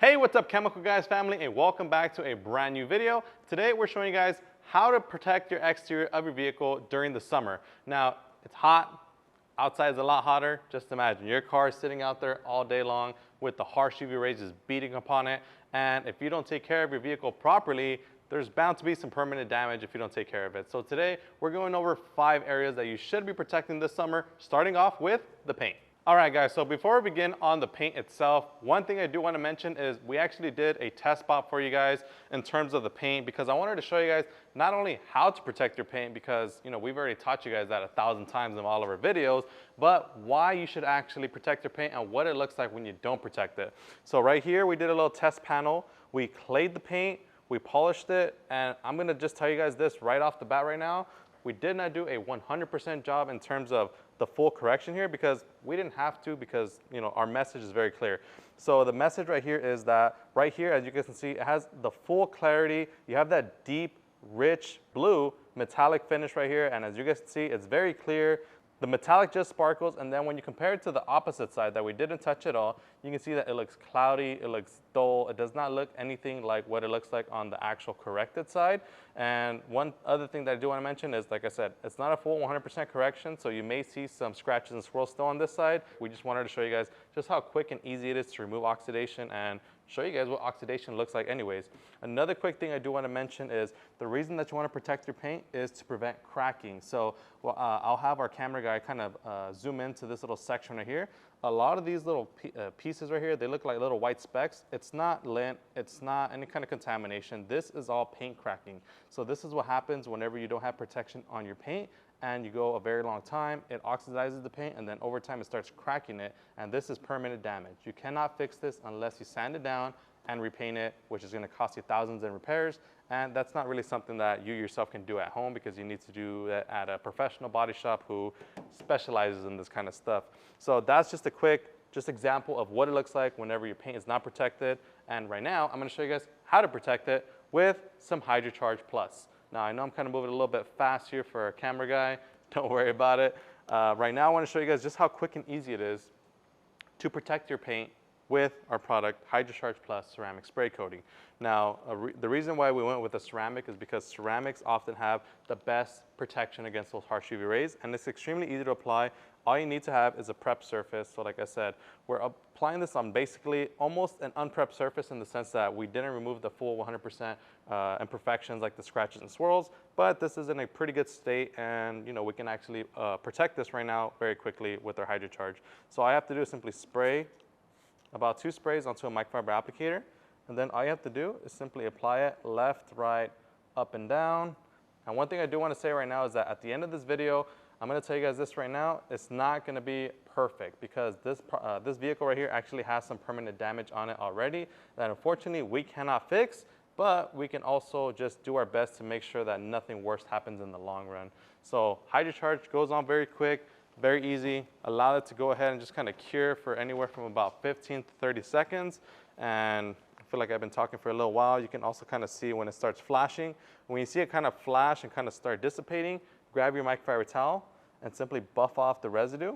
Hey, what's up Chemical Guys family, and welcome back to a brand new video. Today we're showing you guys how to protect your exterior of your vehicle during the summer. Now, it's hot, outside is a lot hotter. Just imagine your car is sitting out there all day long with the harsh UV rays just beating upon it, and if you don't take care of your vehicle properly, there's bound to be some permanent damage if you don't take care of it. So today we're going over 5 areas that you should be protecting this summer, starting off with the paint. All right guys, so before we begin on the paint itself, one thing I do want to mention is we actually did a test spot for you guys in terms of the paint, because I wanted to show you guys not only how to protect your paint, because we've already taught you guys that 1,000 times in all of our videos, but why you should actually protect your paint and what it looks like when you don't protect it. So right here we did a little test panel. We clayed the paint, we polished it, and I'm going to just tell you guys this right off the bat right now. We did not do a 100% job in terms of the full correction here, because we didn't have to, because our message is very clear. So the message right here is that right here, as you guys can see, it has the full clarity. You have that deep, rich blue metallic finish right here, and as you guys can see, it's very clear. The metallic just sparkles, and then when you compare it to the opposite side that we didn't touch at all, you can see that it looks cloudy, it looks dull, it does not look anything like what it looks like on the actual corrected side. And one other thing that I do want to mention is, like I said, it's not a full 100% correction, so you may see some scratches and swirls still on this side. We just wanted to show you guys just how quick and easy it is to remove oxidation and show you guys what oxidation looks like anyways. Another quick thing I do want to mention is the reason that you want to protect your paint is to prevent cracking. So I'll have our camera guy kind of zoom into this little section right here. A lot of these little pieces right here, they look like little white specks. It's not lint, it's not any kind of contamination. This is all paint cracking. So this is what happens whenever you don't have protection on your paint and you go a very long time, it oxidizes the paint, and then over time it starts cracking it, and this is permanent damage. You cannot fix this unless you sand it down and repaint it, which is going to cost you thousands in repairs, and that's not really something that you yourself can do at home, because you need to do it at a professional body shop who specializes in this kind of stuff. So that's just a quick example of what it looks like whenever your paint is not protected, and right now I'm going to show you guys how to protect it with some HydroCharge Plus. Now, I know I'm kind of moving a little bit fast here for our camera guy. Don't worry about it. Right now, I want to show you guys just how quick and easy it is to protect your paint with our product, HydroCharge Plus Ceramic Spray Coating. Now, the reason why we went with a ceramic is because ceramics often have the best protection against those harsh UV rays, and it's extremely easy to apply. All you need to have is a prep surface. So like I said, we're applying this on basically almost an unprepped surface, in the sense that we didn't remove the full 100% imperfections like the scratches and swirls, but this is in a pretty good state, and we can actually protect this right now very quickly with our HydroCharge. So all I have to do is simply spray about 2 sprays onto a microfiber applicator, and then all you have to do is simply apply it left, right, up and down. And one thing I do want to say right now is that at the end of this video, I'm going to tell you guys this right now, it's not going to be perfect, because this vehicle right here actually has some permanent damage on it already that unfortunately we cannot fix, but we can also just do our best to make sure that nothing worse happens in the long run. So HydroCharge goes on very quick, very easy. Allow it to go ahead and just kind of cure for anywhere from about 15 to 30 seconds. And I feel like I've been talking for a little while. You can also kind of see when it starts flashing. When you see it kind of flash and kind of start dissipating, grab your microfiber towel and simply buff off the residue.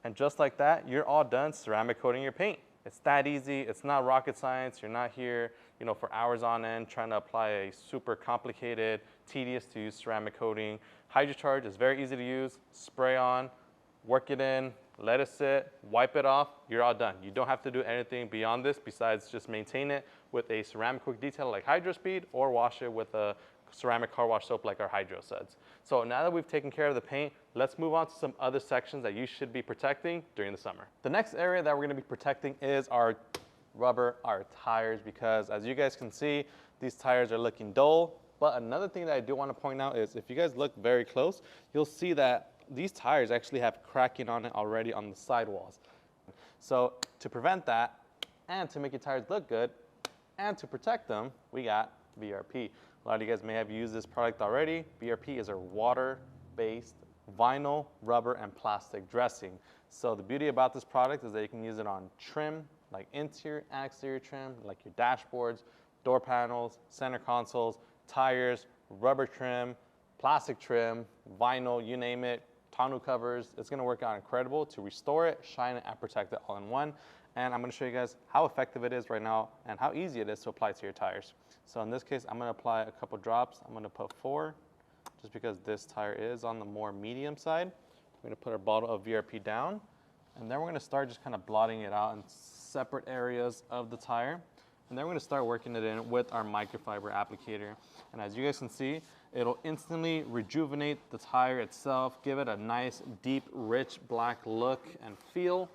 And just like that, you're all done ceramic coating your paint. It's that easy. It's not rocket science. You're not here, for hours on end trying to apply a super complicated, tedious to use ceramic coating. HydroCharge is very easy to use. Spray on, work it in, let it sit, wipe it off, you're all done. You don't have to do anything beyond this besides just maintain it with a ceramic quick detail like HydroSpeed, or wash it with a ceramic car wash soap like our Hydro Suds. So now that we've taken care of the paint, let's move on to some other sections that you should be protecting during the summer. The next area that we're going to be protecting is our rubber, our tires, because as you guys can see, these tires are looking dull. But another thing that I do want to point out is if you guys look very close, you'll see that these tires actually have cracking on it already on the sidewalls. So to prevent that, and to make your tires look good, and to protect them, we got BRP. A lot of you guys may have used this product already. BRP is a water-based vinyl, rubber, and plastic dressing. So the beauty about this product is that you can use it on trim, like interior and exterior trim, like your dashboards, door panels, center consoles, tires, rubber trim, plastic trim, vinyl, you name it, tonneau covers. It's going to work out incredible to restore it, shine it, and protect it all in one. and I'm going to show you guys how effective it is right now and how easy it is to apply to your tires. So in this case, I'm going to apply a couple drops. I'm going to put 4, just because this tire is on the more medium side. We're going to put our bottle of VRP down, and then we're going to start just kind of blotting it out in separate areas of the tire. And then we're going to start working it in with our microfiber applicator. And as you guys can see, it'll instantly rejuvenate the tire itself, give it a nice, deep, rich black look and feel.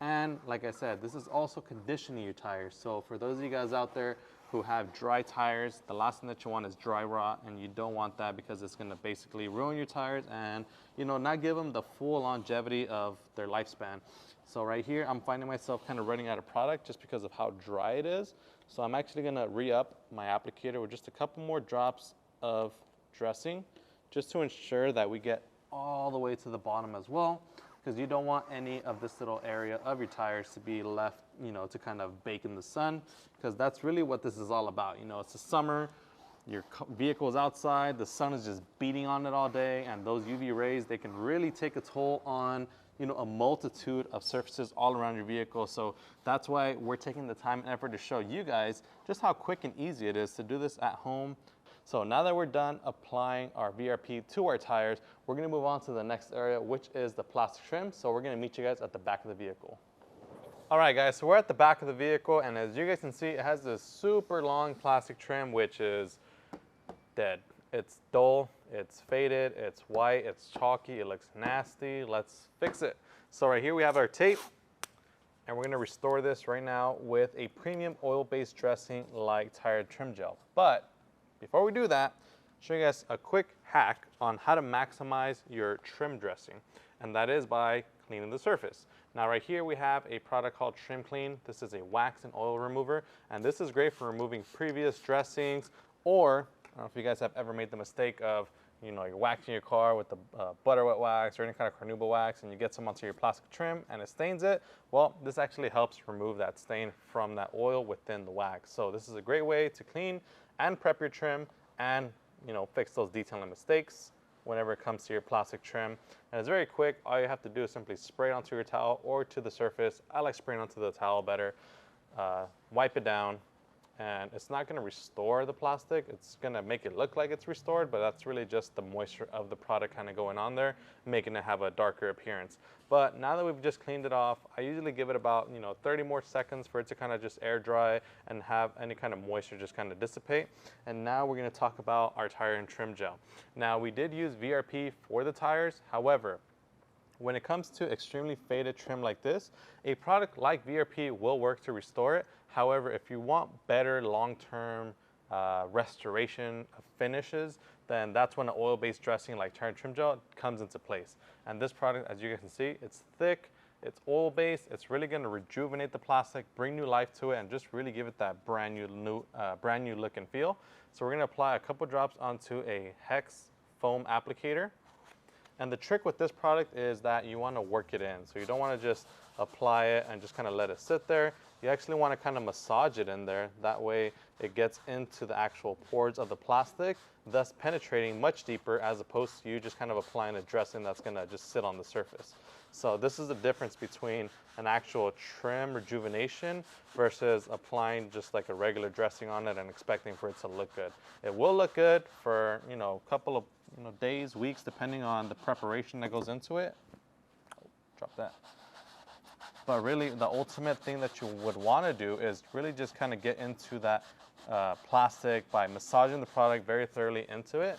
And like I said, this is also conditioning your tires. So for those of you guys out there who have dry tires, the last thing that you want is dry rot, and you don't want that because it's going to basically ruin your tires and, you know, not give them the full longevity of their lifespan. So right here, I'm finding myself kind of running out of product just because of how dry it is. So I'm actually going to re-up my applicator with just a couple more drops of dressing, just to ensure that we get all the way to the bottom as well, because you don't want any of this little area of your tires to be left, you know, to kind of bake in the sun, because that's really what this is all about. You know, it's the summer, your vehicle is outside, the sun is just beating on it all day, and those UV rays, they can really take a toll on, you know, a multitude of surfaces all around your vehicle. So that's why we're taking the time and effort to show you guys just how quick and easy it is to do this at home. So now that we're done applying our VRP to our tires, we're going to move on to the next area, which is the plastic trim. So we're going to meet you guys at the back of the vehicle. All right, guys, so we're at the back of the vehicle, and as you guys can see, it has this super long plastic trim, which is dead. It's dull, it's faded, it's white, it's chalky, it looks nasty. Let's fix it. So right here we have our tape, and we're going to restore this right now with a premium oil-based dressing like tire trim gel. But before we do that, I'll show you guys a quick hack on how to maximize your trim dressing, and that is by cleaning the surface. Now right here we have a product called Trim Clean. This is a wax and oil remover, and this is great for removing previous dressings, or I don't know if you guys have ever made the mistake of, you know, you're waxing your car with the butter wet wax or any kind of carnauba wax, and you get some onto your plastic trim and it stains it. Well, this actually helps remove that stain from that oil within the wax. So this is a great way to clean and prep your trim and, you know, fix those detailing mistakes whenever it comes to your plastic trim. And it's very quick. All you have to do is simply spray it onto your towel or to the surface. I like spraying onto the towel better. Wipe it down. And it's not going to restore the plastic. It's going to make it look like it's restored, but that's really just the moisture of the product kind of going on there, making it have a darker appearance. But now that we've just cleaned it off, I usually give it about, you know, 30 more seconds for it to kind of just air dry and have any kind of moisture just kind of dissipate. And now we're going to talk about our tire and trim gel. Now we did use VRP for the tires. However, when it comes to extremely faded trim like this, a product like VRP will work to restore it. However, if you want better long-term restoration of finishes, then that's when an oil-based dressing like tire and trim gel comes into place. And this product, as you guys can see, it's thick, it's oil-based, it's really going to rejuvenate the plastic, bring new life to it, and just really give it that brand new look and feel. So we're going to apply a couple drops onto a hex foam applicator. And the trick with this product is that you want to work it in. So you don't want to just apply it and just kind of let it sit there. You actually want to kind of massage it in there. That way it gets into the actual pores of the plastic, thus penetrating much deeper as opposed to you just kind of applying a dressing that's going to just sit on the surface. So this is the difference between an actual trim rejuvenation versus applying just like a regular dressing on it and expecting for it to look good. It will look good for, you know, a couple of days, weeks, depending on the preparation that goes into it. Oh, drop that. But really, the ultimate thing that you would want to do is really just kind of get into that plastic by massaging the product very thoroughly into it.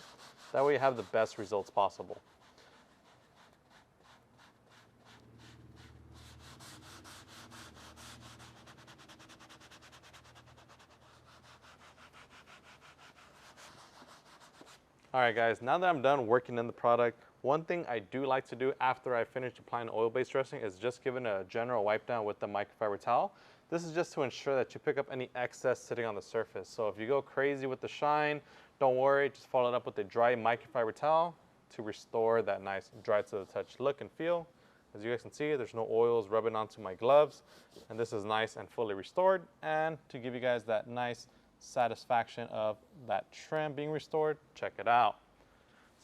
That way you have the best results possible. All right, guys, now that I'm done working in the product, one thing I do like to do after I finish applying oil-based dressing is just give it a general wipe down with the microfiber towel. This is just to ensure that you pick up any excess sitting on the surface. So if you go crazy with the shine, don't worry, just follow it up with a dry microfiber towel to restore that nice dry to the touch look and feel. As you guys can see, there's no oils rubbing onto my gloves, and this is nice and fully restored. And to give you guys that nice satisfaction of that trim being restored, check it out.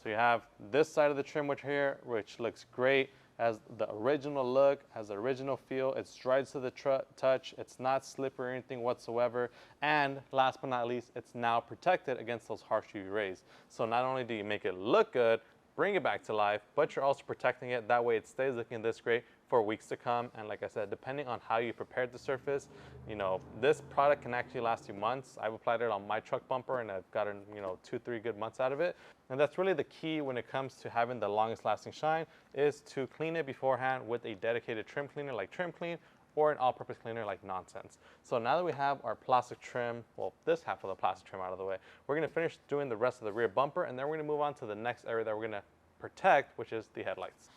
So you have this side of the trim which looks great. has the original look, has the original feel. It's dry to the touch. It's not slippery or anything whatsoever. And last but not least, it's now protected against those harsh UV rays. So not only do you make it look good, bring it back to life, but you're also protecting it. That way it stays looking this great for weeks to come. And like I said, depending on how you prepared the surface, you know, this product can actually last you months. I've applied it on my truck bumper and I've gotten, you know, 2-3 good months out of it. And that's really the key when it comes to having the longest lasting shine, is to clean it beforehand with a dedicated trim cleaner like Trim Clean, or an all-purpose cleaner like Nonsense. So now that we have our plastic trim, well, this half of the plastic trim out of the way, we're gonna finish doing the rest of the rear bumper, and then we're gonna move on to the next area that we're gonna protect, which is the headlights.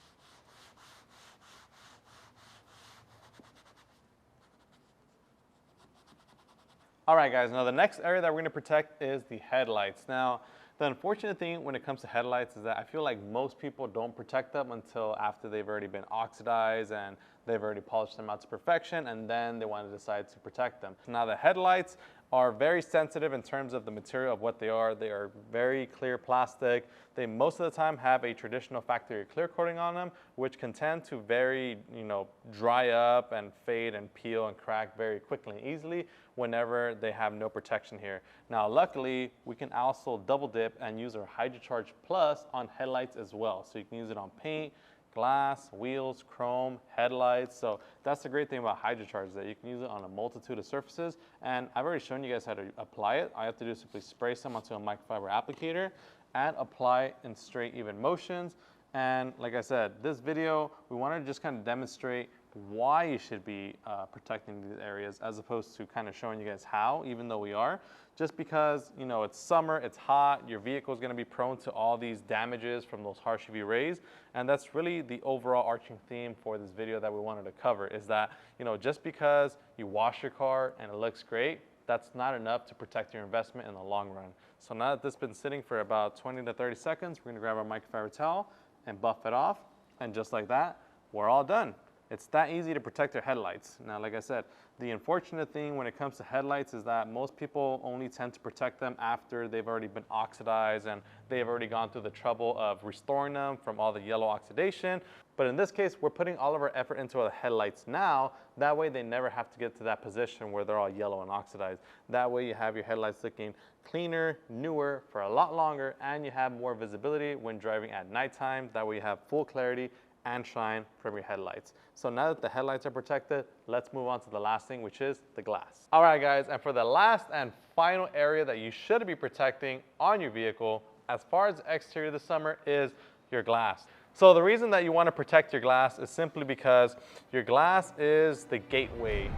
All right, guys, now the next area that we're gonna protect is the headlights. Now, the unfortunate thing when it comes to headlights is that I feel like most people don't protect them until after they've already been oxidized and they've already polished them out to perfection, and then they want to decide to protect them. Now, the headlights are very sensitive in terms of the material of what they are. They are very clear plastic. They most of the time have a traditional factory clear coating on them, which can tend to very, you know, dry up and fade and peel and crack very quickly and easily whenever they have no protection here. Now, luckily, we can also double dip and use our HydroCharge Plus on headlights as well. So you can use it on paint, glass, wheels, chrome, headlights. So that's the great thing about HydroCharge, is that you can use it on a multitude of surfaces. And I've already shown you guys how to apply it. All you have to do is simply spray some onto a microfiber applicator and apply in straight, even motions. And like I said, this video, we wanted to just kind of demonstrate why you should be protecting these areas, as opposed to kind of showing you guys how, even though we are. Just because, you know, it's summer, it's hot, your vehicle is going to be prone to all these damages from those harsh UV rays. And that's really the overall arching theme for this video that we wanted to cover, is that, you know, just because you wash your car and it looks great, that's not enough to protect your investment in the long run. So now that this has been sitting for about 20 to 30 seconds, we're going to grab our microfiber towel and buff it off. And just like that, we're all done. It's that easy to protect your headlights. Now, like I said, the unfortunate thing when it comes to headlights is that most people only tend to protect them after they've already been oxidized and they've already gone through the trouble of restoring them from all the yellow oxidation. But in this case, we're putting all of our effort into the headlights now. That way they never have to get to that position where they're all yellow and oxidized. That way you have your headlights looking cleaner, newer, for a lot longer, and you have more visibility when driving at nighttime. That way you have full clarity and shine from your headlights. So now that the headlights are protected, let's move on to the last thing, which is the glass. All right, guys, and for the last and final area that you should be protecting on your vehicle as far as the exterior this summer is your glass. So the reason that you want to protect your glass is simply because your glass is the gateway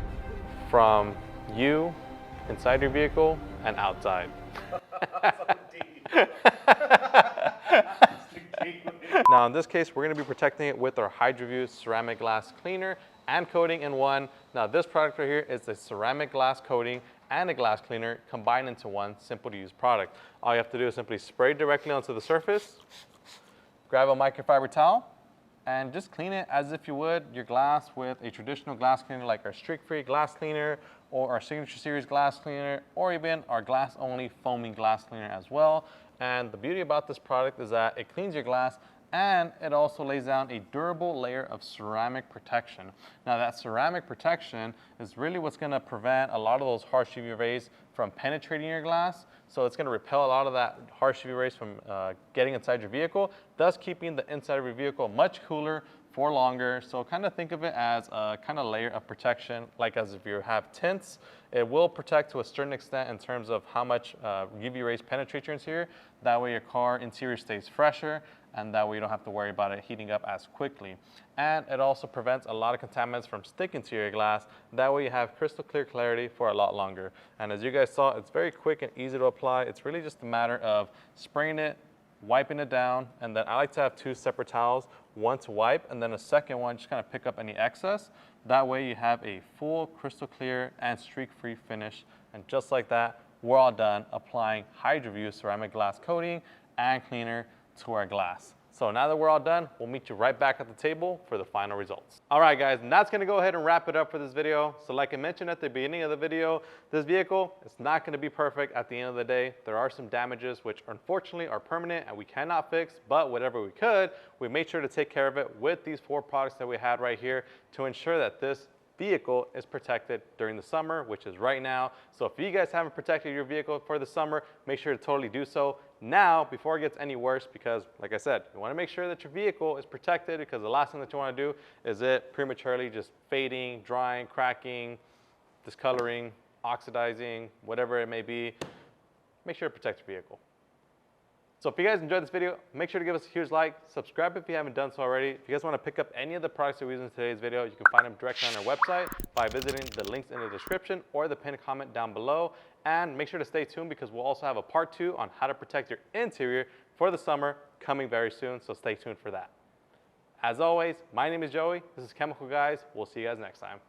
from you inside your vehicle and outside. Now in this case, we're going to be protecting it with our HydroView ceramic glass cleaner and coating in one. Now this product right here is a ceramic glass coating and a glass cleaner combined into one simple to use product. All you have to do is simply spray directly onto the surface, grab a microfiber towel, and just clean it as if you would your glass with a traditional glass cleaner like our streak-free glass cleaner or our Signature Series glass cleaner, or even our glass-only foaming glass cleaner as well. And the beauty about this product is that it cleans your glass and it also lays down a durable layer of ceramic protection. Now that ceramic protection is really what's going to prevent a lot of those harsh UV rays from penetrating your glass. So it's going to repel a lot of that harsh UV rays from getting inside your vehicle, thus keeping the inside of your vehicle much cooler for longer. So kind of think of it as a kind of layer of protection, like as if you have tints. It will protect to a certain extent in terms of how much UV rays penetrate your interior. That way your car interior stays fresher, and that way you don't have to worry about it heating up as quickly. And it also prevents a lot of contaminants from sticking to your glass. That way you have crystal clear clarity for a lot longer. And as you guys saw, it's very quick and easy to apply. It's really just a matter of spraying it, wiping it down, and then I like to have two separate towels, one to wipe, and then a second one just kind of pick up any excess. That way you have a full crystal clear and streak-free finish. And just like that, we're all done applying HydroView ceramic glass coating and cleaner to our glass. So now that we're all done, we'll meet you right back at the table for the final results. All right, guys, and that's gonna go ahead and wrap it up for this video. So like I mentioned at the beginning of the video, this vehicle is not gonna be perfect at the end of the day. There are some damages which unfortunately are permanent and we cannot fix, but whatever we could, we made sure to take care of it with these 4 products that we had right here to ensure that this vehicle is protected during the summer, which is right now. So if you guys haven't protected your vehicle for the summer, make sure to totally do so now before it gets any worse, because like I said, you want to make sure that your vehicle is protected, because the last thing that you want to do is it prematurely just fading, drying, cracking, discoloring, oxidizing, whatever it may be. Make sure to protect your vehicle. So if you guys enjoyed this video, make sure to give us a huge like, subscribe if you haven't done so already. If you guys want to pick up any of the products that we use in today's video, you can find them directly on our website by visiting the links in the description or the pinned comment down below. And make sure to stay tuned, because we'll also have a part 2 on how to protect your interior for the summer coming very soon, so stay tuned for that. As always, my name is Joey, this is Chemical Guys. We'll see you guys next time.